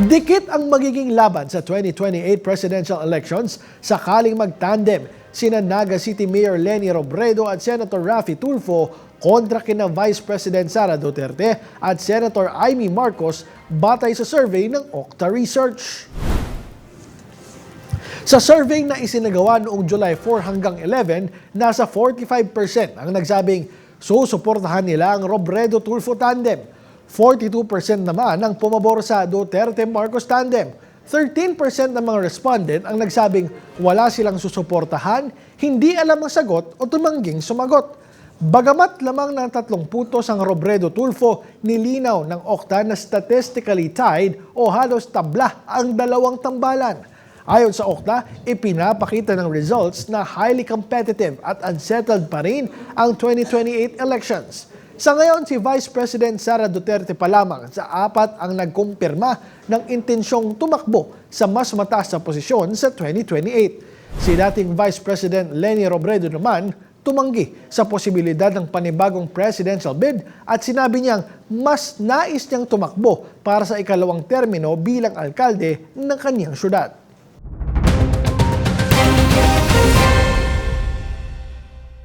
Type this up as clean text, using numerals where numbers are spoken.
Dikit ang magiging laban sa 2028 presidential elections sakaling magtandem sina Naga City Mayor Leni Robredo at Senator Raffy Tulfo kontra kina Vice President Sara Duterte at Senator Amy Marcos batay sa survey ng Okta Research. Sa survey na isinagawa noong July 4 hanggang 11, nasa 45% ang nagsabing susuportahan nila ang Robredo-Tulfo tandem. 42% naman ang pumabor sa Duterte-Marcos tandem. 13% ng mga respondent ang nagsabing wala silang susuportahan, hindi alam ang sagot o tumangging sumagot. Bagamat lamang ng 3 puntos ang Robredo-Tulfo, nilinaw ng Okta na statistically tied o halos tabla ang dalawang tambalan. Ayon sa Okta, ipinapakita ng results na highly competitive at unsettled pa rin ang 2028 elections. Sa ngayon, si Vice President Sara Duterte pa lamang sa 4 ang nagkumpirma ng intensyong tumakbo sa mas mataas na posisyon sa 2028. Si dating Vice President Leni Robredo naman tumanggi sa posibilidad ng panibagong presidential bid at sinabi niyang mas nais niyang tumakbo para sa ikalawang termino bilang alkalde ng kaniyang syudad.